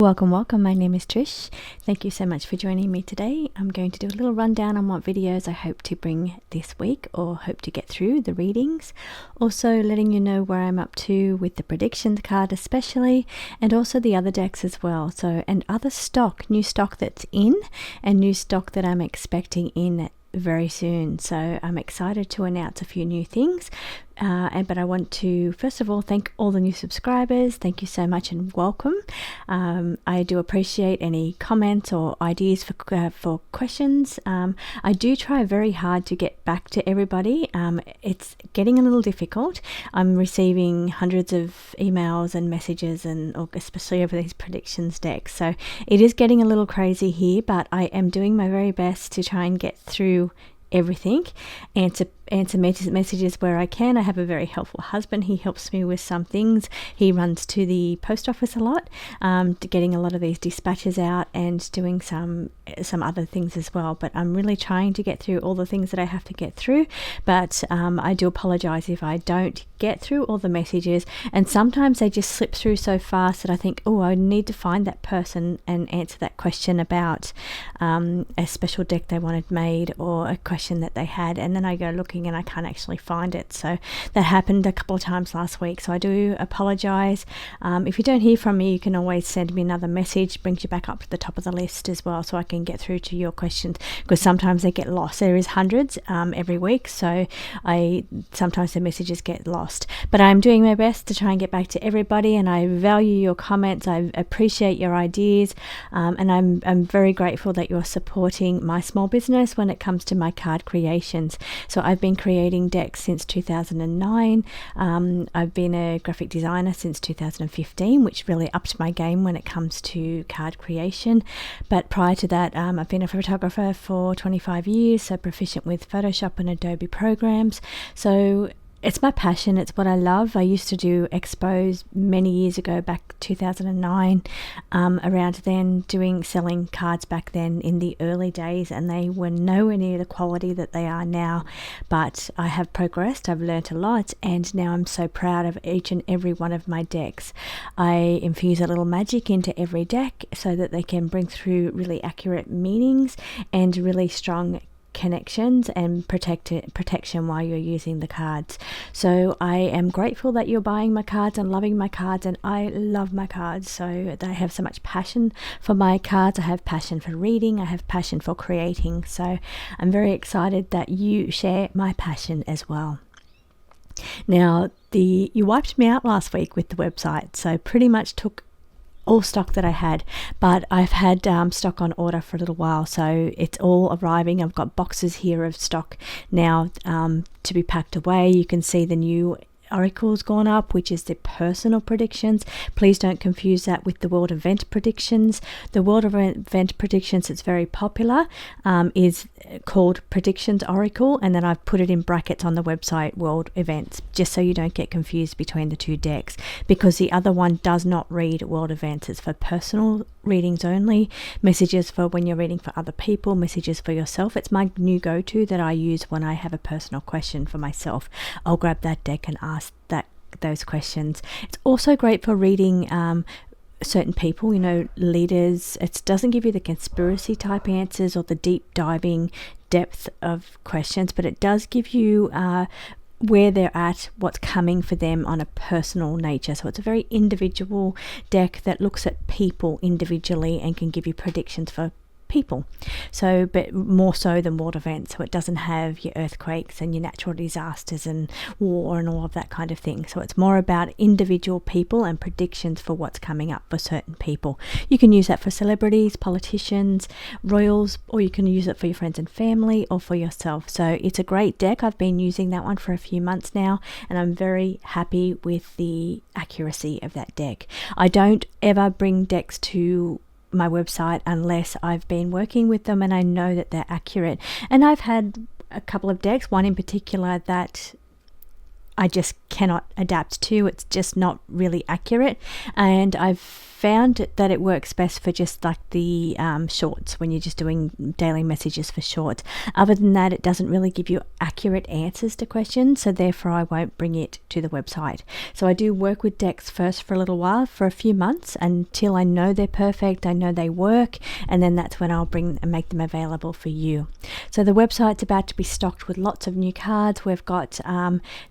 Welcome. My name is Trish. Thank you so much for joining me today. I'm going to do a little rundown on what videos I hope to bring this week or hope to get through the readings. Also letting you know where I'm up to with the predictions card especially, and also the other decks as well. So, and other stock, new stock that's in and new stock that I'm expecting in very soon. So I'm excited to announce a few new things. But I want to first of all thank all the new subscribers. Thank you so much and welcome. I do appreciate any comments or ideas for questions. I do try very hard to get back to everybody. It's getting a little difficult. I'm receiving hundreds of emails and messages, and especially over these predictions decks. So it is getting a little crazy here, but I am doing my very best to try and get through everything, answer messages where I can. I have a very helpful husband. He helps me with some things. He runs to the post office a lot, getting a lot of these dispatches out and doing some other things as well. But I'm really trying to get through all the things that I have to get through. But I do apologize if I don't get through all the messages, and sometimes they just slip through so fast that I think, oh, I need to find that person and answer that question about a special deck they wanted made or a question that they had, and then I go looking and I can't actually find it. So that happened a couple of times last week, so I do apologize. If you don't hear from me, you can always send me another message, brings you back up to the top of the list as well, so I can get through to your questions, because sometimes they get lost. There is hundreds every week, so sometimes the messages get lost, but I'm doing my best to try and get back to everybody, and I value your comments. I appreciate your ideas, and I'm very grateful that you're supporting my small business when it comes to my card creations. So I've been creating decks since 2009. I've been a graphic designer since 2015, which really upped my game when it comes to card creation. But prior to that, I've been a photographer for 25 years, so proficient with Photoshop and Adobe programs. So it's my passion. It's what I love. I used to do expos many years ago, back 2009, around then, selling cards back then in the early days, and they were nowhere near the quality that they are now. But I have progressed. I've learnt a lot, and now I'm so proud of each and every one of my decks. I infuse a little magic into every deck so that they can bring through really accurate meanings and really strong connections and protection while you're using the cards. So I am grateful that you're buying my cards and loving my cards, and I love my cards. So I have so much passion for my cards. I have passion for reading. I have passion for creating. So I'm very excited that you share my passion as well. Now, you wiped me out last week with the website, so pretty much took all stock that I had, but I've had stock on order for a little while, so it's all arriving. I've got boxes here of stock now to be packed away. You can see the new oracle's gone up, which is the personal predictions. Please don't confuse that with the world event predictions. The world event predictions, it's very popular, is called Predictions Oracle, and then I've put it in brackets on the website, world events, just so you don't get confused between the two decks, because the other one does not read world events. It's for personal readings only, messages for when you're reading for other people, messages for yourself. It's my new go-to that I use when I have a personal question for myself. I'll grab that deck and ask those questions. It's also great for reading certain people, leaders. It doesn't give you the conspiracy type answers or the deep diving depth of questions, but it does give you where they're at, what's coming for them on a personal nature. So it's a very individual deck that looks at people individually and can give you predictions for people, but more so than world events. So it doesn't have your earthquakes and your natural disasters and war and all of that kind of thing. So it's more about individual people and predictions for what's coming up for certain people. You can use that for celebrities, politicians, royals, or you can use it for your friends and family or for yourself. So it's a great deck. I've been using that one for a few months now, and I'm very happy with the accuracy of that deck. I don't ever bring decks to my website unless I've been working with them and I know that they're accurate. And I've had a couple of decks, one in particular that I just cannot adapt to. It's just not really accurate, and I've found that it works best for just like the shorts, when you're just doing daily messages for shorts. Other than that, it doesn't really give you accurate answers to questions, so therefore I won't bring it to the website. So I do work with decks first for a little while, for a few months, until I know they're perfect, I know they work, and then that's when I'll bring and make them available for you. So the website's about to be stocked with lots of new cards. We've got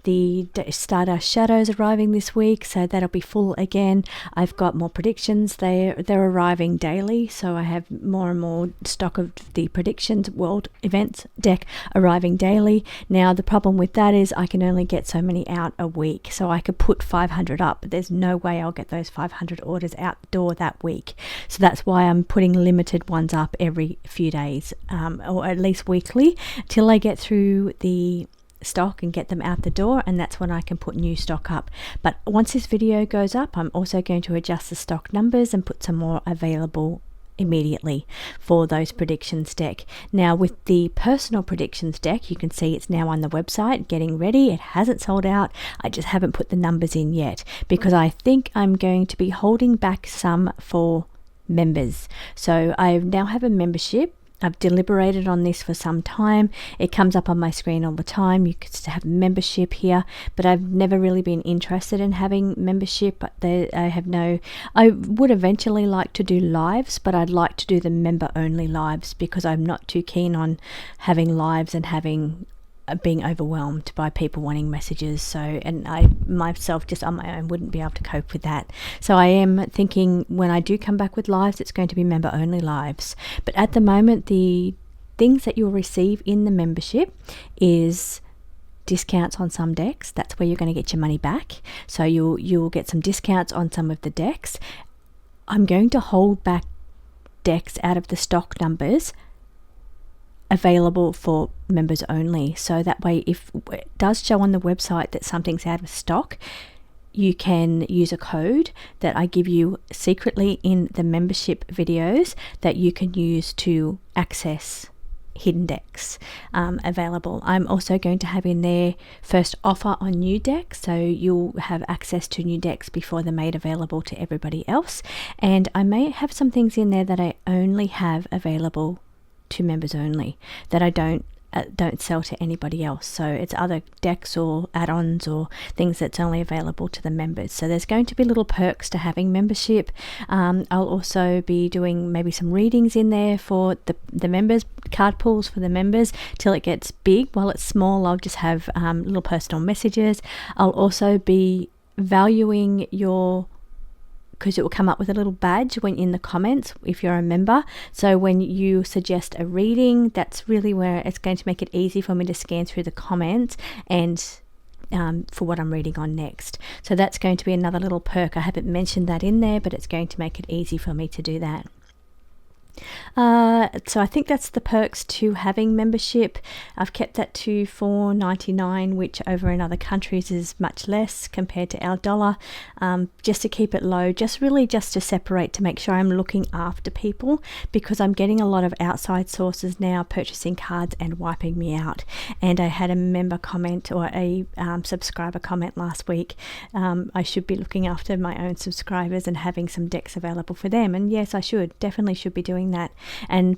the Stardust Shadows arriving this week, so that'll be full again. I've got more predictions. They're arriving daily, so I have more and more stock of the Predictions World Events deck arriving daily. Now the problem with that is I can only get so many out a week, so I could put 500 up, but there's no way I'll get those 500 orders out the door that week. So that's why I'm putting limited ones up every few days, or at least weekly, till I get through the stock and get them out the door, and that's when I can put new stock up. But once this video goes up, I'm also going to adjust the stock numbers and put some more available immediately for those predictions deck. Now with the personal predictions deck, you can see it's now on the website getting ready. It hasn't sold out. I just haven't put the numbers in yet because I think I'm going to be holding back some for members. So I now have a membership. I've deliberated on this for some time. It comes up on my screen all the time. You could have membership here, but I've never really been interested in having membership. I would eventually like to do lives, but I'd like to do the member only lives because I'm not too keen on having lives and being overwhelmed by people wanting messages. So, and I myself just on my own wouldn't be able to cope with that. So I am thinking when I do come back with lives, it's going to be member only lives. But at the moment, the things that you'll receive in the membership is discounts on some decks. That's where you're going to get your money back. So you'll get some discounts on some of the decks. I'm going to hold back decks out of the stock numbers available for members only, so that way if it does show on the website that something's out of stock, you can use a code that I give you secretly in the membership videos that you can use to access hidden decks available. I'm also going to have in there first offer on new decks, so you'll have access to new decks before they're made available to everybody else. And I may have some things in there that I only have available to members only, that I don't sell to anybody else. So it's other decks or add-ons or things that's only available to the members. So there's going to be little perks to having membership. I'll also be doing maybe some readings in there for the members, card pools for the members till it gets big. While it's small, I'll just have little personal messages. I'll also be valuing because it will come up with a little badge when in the comments if you're a member. So when you suggest a reading, that's really where it's going to make it easy for me to scan through the comments and for what I'm reading on next. So that's going to be another little perk. I haven't mentioned that in there, but it's going to make it easy for me to do that. So I think that's the perks to having membership. I've kept that to $4.99, which over in other countries is much less compared to our dollar, just to keep it low, just to separate, to make sure I'm looking after people, because I'm getting a lot of outside sources now purchasing cards and wiping me out. And I had a member comment or a subscriber comment last week. I should be looking after my own subscribers and having some decks available for them, and yes, I definitely should be doing that.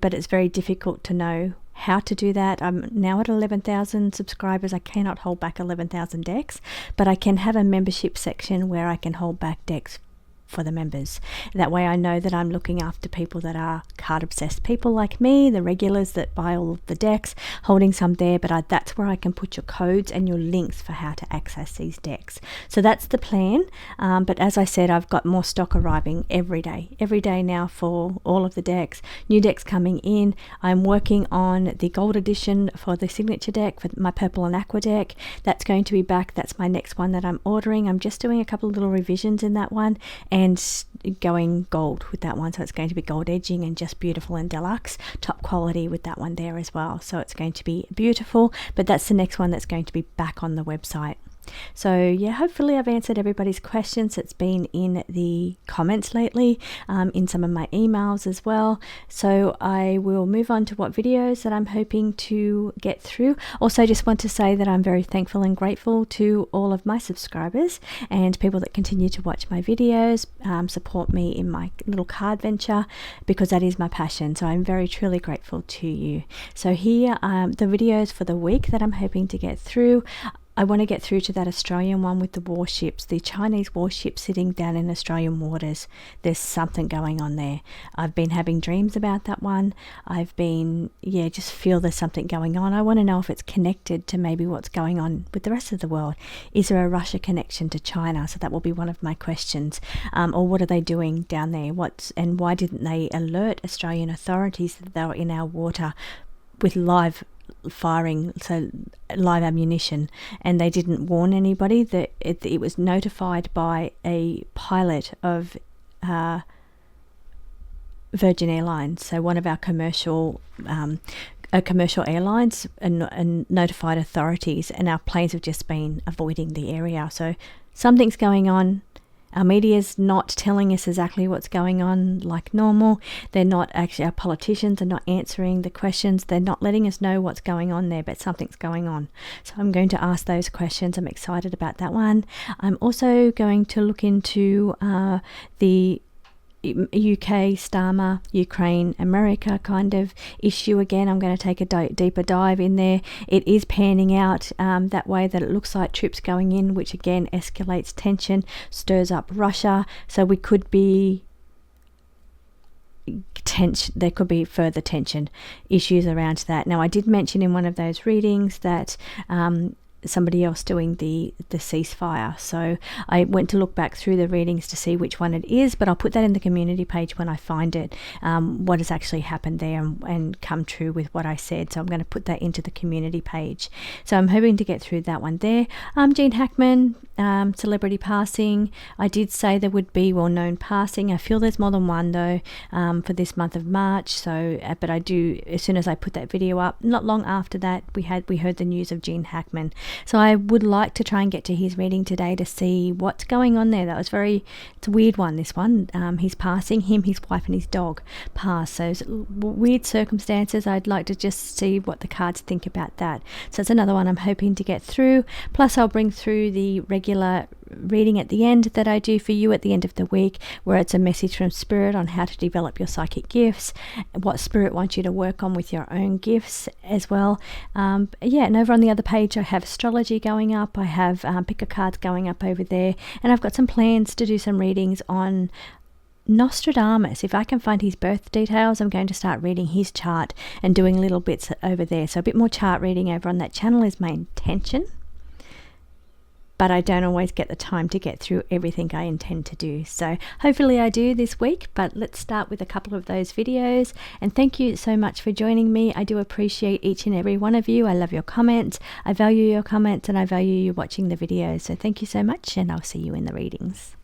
But it's very difficult to know how to do that. I'm now at 11,000 subscribers. I cannot hold back 11,000 decks, but I can have a membership section where I can hold back decks for the members. That way I know that I'm looking after people that are card obsessed people like me, the regulars that buy all of the decks, holding some there, but that's where I can put your codes and your links for how to access these decks. So that's the plan, but as I said, I've got more stock arriving every day now for all of the decks, new decks coming in. I'm working on the gold edition for the signature deck, for my purple and aqua deck. That's going to be back. That's my next one that I'm ordering. I'm just doing a couple of little revisions in that one and going gold with that one, so it's going to be gold edging and just beautiful and deluxe top quality with that one there as well. So it's going to be beautiful, but that's the next one that's going to be back on the website. So yeah, hopefully I've answered everybody's questions that's been in the comments lately, in some of my emails as well. So I will move on to what videos that I'm hoping to get through. Also, just want to say that I'm very thankful and grateful to all of my subscribers and people that continue to watch my videos, support me in my little card venture, because that is my passion. So I'm very truly grateful to you. So here are the videos for the week that I'm hoping to get through. I want to get through to that Australian one with the warships, the Chinese warships sitting down in Australian waters. There's something going on there. I've been having dreams about that one. I've been, just feel there's something going on. I want to know if it's connected to maybe what's going on with the rest of the world. Is there a Russia connection to China? So that will be one of my questions. Or what are they doing down there? And why didn't they alert Australian authorities that they were in our water with live firing, so live ammunition, and they didn't warn anybody? That it was notified by a pilot of Virgin Airlines, so one of our commercial airlines, and notified authorities, and our planes have just been avoiding the area. So something's going on. Our media's not telling us exactly what's going on like normal. They're not actually, our politicians are not answering the questions. They're not letting us know what's going on there, but something's going on. So I'm going to ask those questions. I'm excited about that one. I'm also going to look into the UK, Starmer, Ukraine, America kind of issue again. I'm going to take a deeper dive in there. It is panning out that way, that it looks like troops going in, which again escalates tension, stirs up Russia. So we could be there could be further tension issues around that. Now, I did mention in one of those readings that somebody else doing the ceasefire, so I went to look back through the readings to see which one it is, but I'll put that in the community page when I find it, what has actually happened there and come true with what I said. So I'm going to put that into the community page. So I'm hoping to get through that one there. Gene Hackman, celebrity passing. I did say there would be well-known passing. I feel there's more than one though, for this month of March. So but I do, as soon as I put that video up, not long after that, we heard the news of Gene Hackman. So I would like to try and get to his reading today to see what's going on there. It's a weird one, this one. He's passing, his wife and his dog passed. So it's weird circumstances. I'd like to just see what the cards think about that. So it's another one I'm hoping to get through. Plus I'll bring through the regular reading at the end that I do for you at the end of the week, where it's a message from Spirit on how to develop your psychic gifts, what Spirit wants you to work on with your own gifts as well. And over on the other page I have astrology going up. I have picker cards going up over there, and I've got some plans to do some readings on Nostradamus. If I can find his birth details, I'm going to start reading his chart and doing little bits over there. So a bit more chart reading over on that channel is my intention. But I don't always get the time to get through everything I intend to do. So hopefully I do this week, but let's start with a couple of those videos. And thank you so much for joining me. I do appreciate each and every one of you. I love your comments. I value your comments, and I value you watching the videos. So thank you so much, and I'll see you in the readings.